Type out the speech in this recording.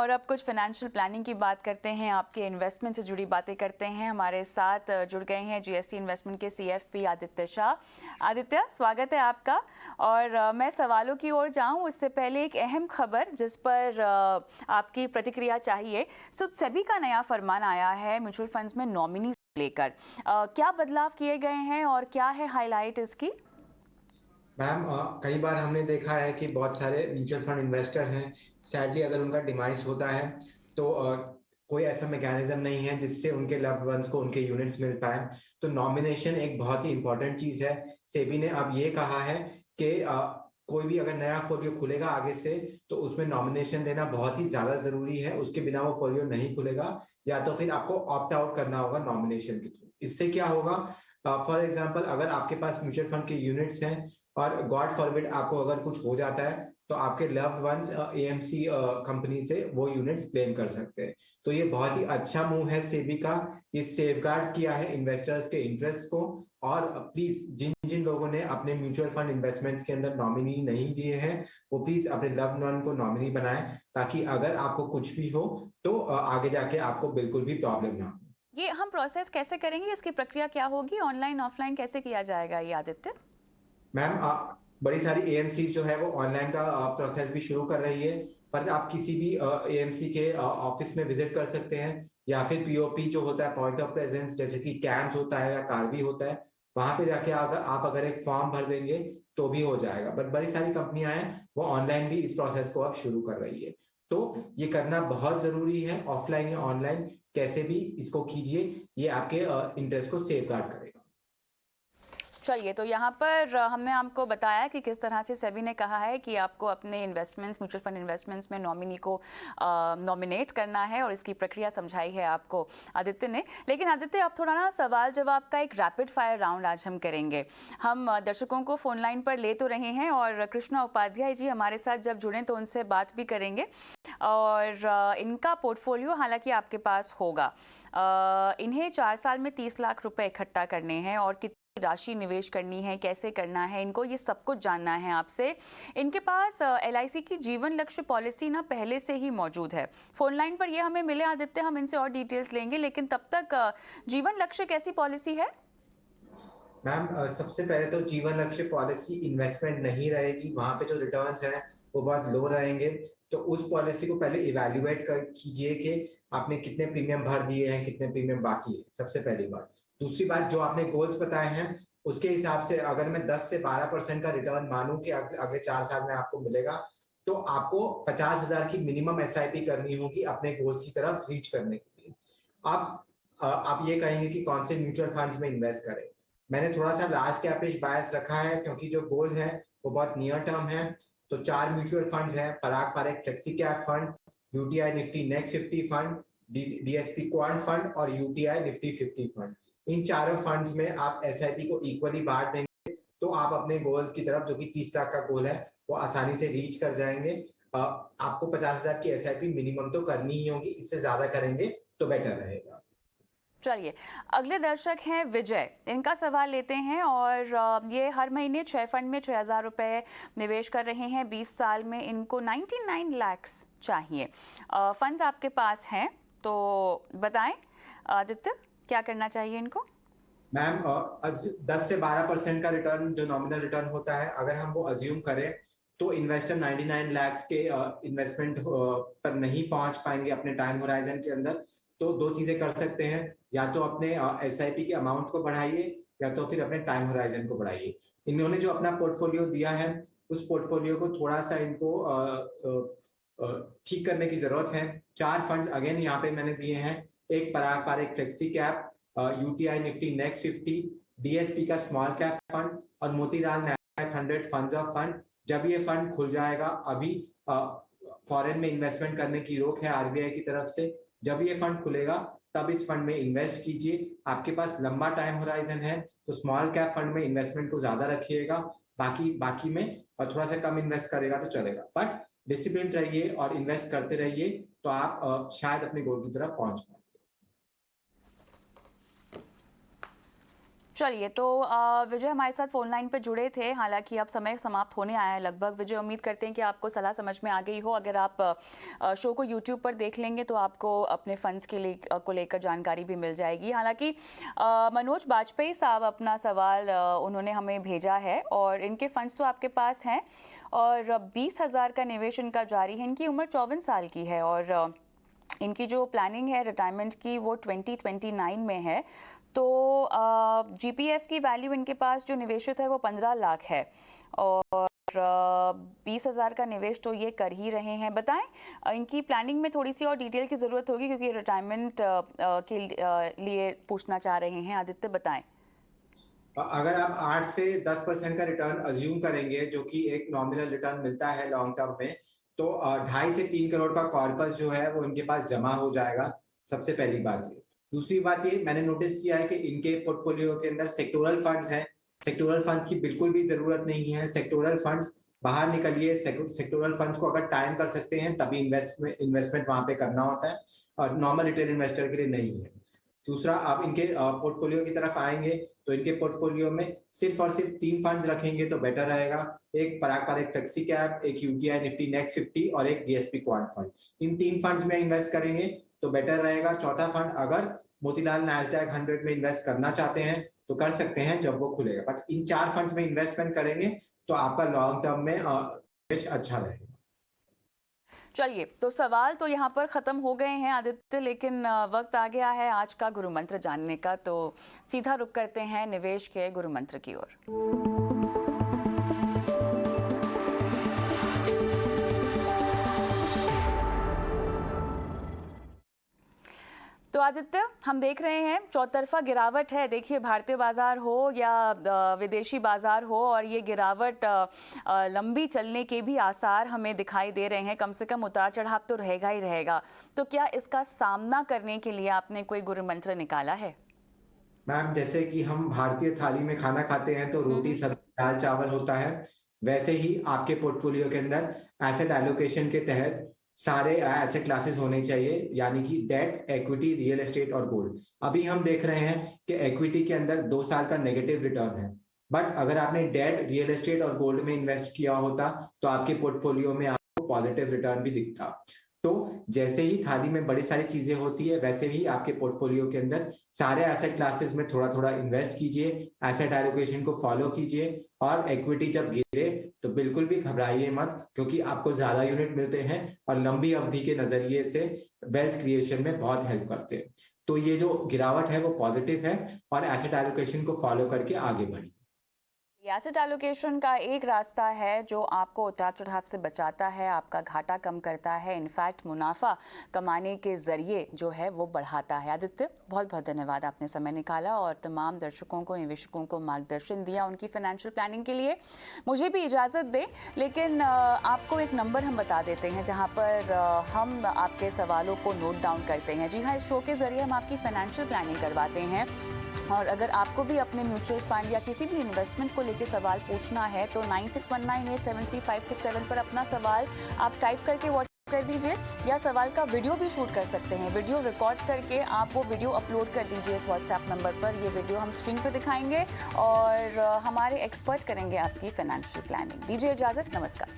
और अब कुछ फाइनेंशियल प्लानिंग की बात करते हैं, आपके इन्वेस्टमेंट से जुड़ी बातें करते हैं। हमारे साथ जुड़ गए हैं जीएसटी इन्वेस्टमेंट के सीएफपी आदित्य शाह। आदित्य, स्वागत है आपका। और मैं सवालों की ओर जाऊं उससे पहले एक अहम खबर जिस पर आपकी प्रतिक्रिया चाहिए। सेबी का नया फरमान आया है म्यूचुअल फंड्स में नॉमिनी लेकर। क्या बदलाव किए गए हैं और क्या है हाईलाइट इसकी? मैम, कई बार हमने देखा है कि बहुत सारे म्यूचुअल फंड इन्वेस्टर हैं। सैडली अगर उनका डिमाइस होता है तो कोई ऐसा मैकेनिज्म नहीं है जिससे उनके लव्ड वंस को उनके यूनिट्स मिल पाए। तो नॉमिनेशन एक बहुत ही इंपॉर्टेंट चीज है। सेबी ने अब ये कहा है कि कोई भी अगर नया फोलियो खुलेगा आगे से तो उसमें नॉमिनेशन देना बहुत ही ज्यादा जरूरी है। उसके बिना वो फोलियो नहीं खुलेगा, या तो फिर आपको ऑप्ट आउट करना होगा नॉमिनेशन के थ्रू। इससे क्या होगा, फॉर एग्जाम्पल अगर आपके पास म्यूचुअल फंड के यूनिट्स हैं और गॉड फॉरबिड आपको अगर कुछ हो जाता है तो आपके लव्ड वंस एएमसी कंपनी से वो यूनिट्स क्लेम कर सकते हैं। तो ये बहुत ही अच्छा मूव है सेबी का। ये सेफगार्ड किया है इन्वेस्टर्स के इंटरेस्ट को। और प्लीज जिन जिन लोगों ने अपने म्यूचुअल फंड इन्वेस्टमेंट्स के अंदर नॉमिनी नहीं दिए हैं वो प्लीज अपने लव्ड वन को नॉमिनी बनाएं, ताकि अगर आपको कुछ भी हो तो आगे जाके आपको बिल्कुल भी प्रॉब्लम ना हो। ये हम प्रोसेस कैसे करेंगे, इसकी प्रक्रिया क्या होगी, ऑनलाइन ऑफलाइन कैसे किया जाएगा ये आदित्य? मैम, बड़ी सारी एएमसी जो है वो ऑनलाइन का प्रोसेस भी शुरू कर रही है। पर आप किसी भी एएमसी के ऑफिस में विजिट कर सकते हैं, या फिर पीओपी जो होता है पॉइंट ऑफ प्रेजेंस, जैसे कि कैम्स होता है या कार्बी होता है, वहां पे जाके आप अगर एक फॉर्म भर देंगे तो भी हो जाएगा। बट बड़ी सारी कंपनियां हैं वो ऑनलाइन भी इस प्रोसेस को अब शुरू कर रही है। तो ये करना बहुत जरूरी है, ऑफलाइन या ऑनलाइन कैसे भी इसको कीजिए। ये आपके इंटरेस्ट को सेफ गार्ड करेगा। चलिए, तो यहाँ पर हमने आपको बताया कि किस तरह से सेबी ने कहा है कि आपको अपने इन्वेस्टमेंट्स, म्यूचुअल फंड इन्वेस्टमेंट्स में नॉमिनी को नॉमिनेट करना है, और इसकी प्रक्रिया समझाई है आपको आदित्य ने। लेकिन आदित्य, अब थोड़ा ना सवाल जवाब का एक रैपिड फायर राउंड आज हम करेंगे। हम दर्शकों को फोन लाइन पर ले तो रहे हैं, और कृष्णा उपाध्याय जी हमारे साथ जब जुड़े तो उनसे बात भी करेंगे। और इनका पोर्टफोलियो हालांकि आपके पास होगा। इन्हें 4 साल में 30 लाख रुपए इकट्ठा करने हैं, और राशि निवेश करनी है, कैसे करना है इनको, ये सब कुछ जानना है आपसे। इनके पास एलआईसी की जीवन लक्ष्य पॉलिसी ना पहले से ही मौजूद है। फोन लाइन पर ये हमें मिले आदित्य, हम इनसे और डिटेल्स लेंगे, लेकिन तब तक जीवन लक्ष्य कैसी पॉलिसी है? मैम, सबसे पहले तो जीवन लक्ष्य पॉलिसी इन्वेस्टमेंट नहीं रहेगी। वहां पे जो रिटर्न्स हैं वो बहुत लो रहेंगे। तो उस पॉलिसी को पहले इवेल्युएट कर कीजिए कि आपने कितने प्रीमियम भर दिए हैं, कितने प्रीमियम बाकी है, सबसे पहली बात। दूसरी बात, जो आपने गोल्स बताए हैं उसके हिसाब से अगर मैं 10 से 12% का रिटर्न मानूं कि अगले 4 साल में आपको मिलेगा, तो आपको 50,000 की मिनिमम एसआईपी करनी होगी अपने गोल्स की तरफ रीच करने के लिए। आप ये कहेंगे कि कौन से म्यूचुअल फंड्स में इन्वेस्ट करें। मैंने थोड़ा सा लार्ज कैपिश बायस रखा है क्योंकि जो गोल है वो बहुत नियर टर्म है। तो 4 म्यूचुअल फंड्स हैं: Parag Parekh flexi cap fund, UTI Nifty next 50 fund, DSP quant fund और यूटीआई निफ्टी 50 फंड। इन चारों फंड्स में आप एसआईपी को इक्वली बांट देंगे तो आप अपने गोल की तरफ, जो कि 30 लाख का गोल है, वो आसानी से रीच कर जाएंगे। आपको 50,000 की एसआईपी मिनिमम तो करनी ही होगी, इससे ज्यादा करेंगे तो बेटर रहेगा। चलिए, अगले दर्शक हैं विजय, इनका सवाल लेते हैं। और ये हर महीने 6 फंड में 6,000 रुपए निवेश कर रहे हैं। 20 साल में इनको 99 लाख्स चाहिए। फंड्स आपके पास हैं तो बताएं आदित्य, क्या करना चाहिए इनको? मैम, 10 से 12% का रिटर्न जो नॉमिनल रिटर्न होता है, अगर हम वो अज्यूम करें तो इन्वेस्टर 99 लाख के इन्वेस्टमेंट पर नहीं पहुंच पाएंगे अपने टाइम होराइजन के अंदर। तो दो चीजें कर सकते हैं: या तो अपने एसआईपी के अमाउंट को बढ़ाइए, या तो फिर अपने टाइम होराइजन को बढ़ाइए। इन्होंने जो अपना पोर्टफोलियो दिया है उस पोर्टफोलियो को थोड़ा सा इनको ठीक करने की जरूरत है। 4 फंड अगेन यहाँ पे मैंने दिए हैं: एक Parag Parekh flexi cap, UTI Nifty next 50, DSP का स्मॉल कैप फंड और Motilal national 100 funds of fund. जब ये फंड खुल जाएगा, अभी फॉरेन में इन्वेस्टमेंट करने की रोक है आरबीआई की तरफ से, जब ये फंड खुलेगा तब इस फंड में इन्वेस्ट कीजिए। आपके पास लंबा टाइम होराइजन है तो स्मॉल कैप फंड में इन्वेस्टमेंट को ज्यादा रखिएगा, बाकी बाकी में थोड़ा सा कम इन्वेस्ट करेगा तो चलेगा। बट डिसिप्लिन रहिए और इन्वेस्ट करते रहिए, तो आप शायद अपने गोल की तरफ पहुंच पाए। चलिए, तो विजय हमारे साथ फोन लाइन पे जुड़े थे। हालांकि अब समय समाप्त होने आया है लगभग। विजय, उम्मीद करते हैं कि आपको सलाह समझ में आ गई हो। अगर आप शो को यूट्यूब पर देख लेंगे तो आपको अपने फंड्स को लेकर जानकारी भी मिल जाएगी। हालांकि मनोज बाजपेयी साहब अपना सवाल उन्होंने हमें भेजा है और इनके फंड्स तो आपके पास हैं और 20,000 का निवेश इनका जारी है। इनकी उम्र 54 साल की है और इनकी जो प्लानिंग है रिटायरमेंट की वो 2029 में है। तो जीपीएफ की वैल्यू इनके पास जो निवेशित है वो 15 लाख है और 20,000 का निवेश तो ये कर ही रहे हैं। बताएं, इनकी प्लानिंग में थोड़ी सी और डिटेल की ज़रूरत होगी क्योंकि रिटायरमेंट के लिए पूछना चाह रहे हैं। आदित्य, बताएं। अगर आप 8 से 10% का रिटर्न अज्यूम करेंगे, जो कि एक नॉमिनल रिटर्न मिलता है लॉन्ग टर्म में, तो 2.5 से 3 करोड़ का कॉर्पस जो है वो इनके पास जमा हो जाएगा। सबसे पहली बात ये। दूसरी बात ये, मैंने नोटिस किया है कि इनके पोर्टफोलियो के अंदर सेक्टोरल फंड्स हैं। सेक्टोरल फंड्स की बिल्कुल भी जरूरत नहीं है। सेक्टोरल फंड्स बाहर निकलिए। सेक्टोरल फंड्स को अगर टाइम कर सकते हैं तभी इन्वेस्टमेंट वहां पे करना होता है और नॉर्मल रिटेल इन्वेस्टर के लिए नहीं है। दूसरा, आप इनके पोर्टफोलियो की तरफ आएंगे तो इनके पोर्टफोलियो में सिर्फ और सिर्फ 3 फंड्स रखेंगे तो बेटर रहेगा। एक पराग फ्लेक्सी कैप, एक यूटीआई निफ्टी नेक्स्ट 50 और एक डीएसपी क्वांट फंड। इन 3 फंड्स में इन्वेस्ट करेंगे तो बेटर रहेगा। चौथा फंड अगर मोतीलाल नैस्डैक 100 में इन्वेस्ट करना चाहते हैं तो कर सकते हैं जब वो खुलेगा, बट इन 4 फंड्स में इन्वेस्टमेंट करेंगे तो आपका लॉन्ग टर्म में अच्छा रहेगा। चलिए, तो सवाल तो यहाँ पर ख़त्म हो गए हैं आदित्य, लेकिन वक्त आ गया है आज का गुरु मंत्र जानने का। तो सीधा रुख करते हैं निवेश के गुरु मंत्र की ओर। तो आदित्य, हम देख रहे हैं चौतरफा गिरावट है। देखिए, भारतीय बाजार हो या विदेशी बाजार हो, और ये गिरावट लंबी चलने के भी आसार हमें दिखाई दे रहे हैं। कम से कम उतार चढ़ाव तो रहेगा ही रहेगा। तो क्या इसका सामना करने के लिए आपने कोई गुरु मंत्र निकाला है? मैम, जैसे कि हम भारतीय थाली में खाना खाते हैं तो रोटी सब्जी दाल चावल होता है, वैसे ही आपके पोर्टफोलियो के अंदर एसेट एलोकेशन के तहत सारे एसेट क्लासेस होने चाहिए, यानी कि डेट, इक्विटी, रियल एस्टेट और गोल्ड। अभी हम देख रहे हैं कि इक्विटी के अंदर 2 साल का नेगेटिव रिटर्न है, बट अगर आपने डेट, रियल एस्टेट और गोल्ड में इन्वेस्ट किया होता तो आपके पोर्टफोलियो में आपको पॉजिटिव रिटर्न भी दिखता। तो जैसे ही थाली में बड़ी सारी चीजें होती है, वैसे ही आपके पोर्टफोलियो के अंदर सारे एसेट क्लासेस में थोड़ा थोड़ा इन्वेस्ट कीजिए, एसेट एलोकेशन को फॉलो कीजिए, और इक्विटी जब गिरे तो बिल्कुल भी घबराइए मत, क्योंकि आपको ज्यादा यूनिट मिलते हैं और लंबी अवधि के नजरिए से वेल्थ क्रिएशन में बहुत हेल्प करते हैं। तो ये जो गिरावट है वो पॉजिटिव है और एसेट एलोकेशन को फॉलो करके आगे बढ़िए। एसेट एलोकेशन का एक रास्ता है जो आपको उतार चढ़ाव से बचाता है, आपका घाटा कम करता है, इनफैक्ट मुनाफा कमाने के जरिए जो है वो बढ़ाता है। आदित्य, बहुत बहुत धन्यवाद, आपने समय निकाला और तमाम दर्शकों को, निवेशकों को मार्गदर्शन दिया उनकी फाइनेंशियल प्लानिंग के लिए। मुझे भी इजाज़त दें, लेकिन आपको एक नंबर हम बता देते हैं जहाँ पर हम आपके सवालों को नोट डाउन करते हैं। जी हाँ, इस शो के जरिए हम आपकी फाइनेंशियल प्लानिंग करवाते हैं, और अगर आपको भी अपने म्यूचुअल फंड या किसी भी इन्वेस्टमेंट को लेकर सवाल पूछना है तो 9619873567 पर अपना सवाल आप टाइप करके व्हाट्सएप कर दीजिए, या सवाल का वीडियो भी शूट कर सकते हैं। वीडियो रिकॉर्ड करके आप वो वीडियो अपलोड कर दीजिए इस व्हाट्सएप नंबर पर। ये वीडियो हम स्क्रीन पर दिखाएंगे और हमारे एक्सपर्ट करेंगे आपकी फाइनेंशियल प्लानिंग। दीजिए इजाज़त, नमस्कार।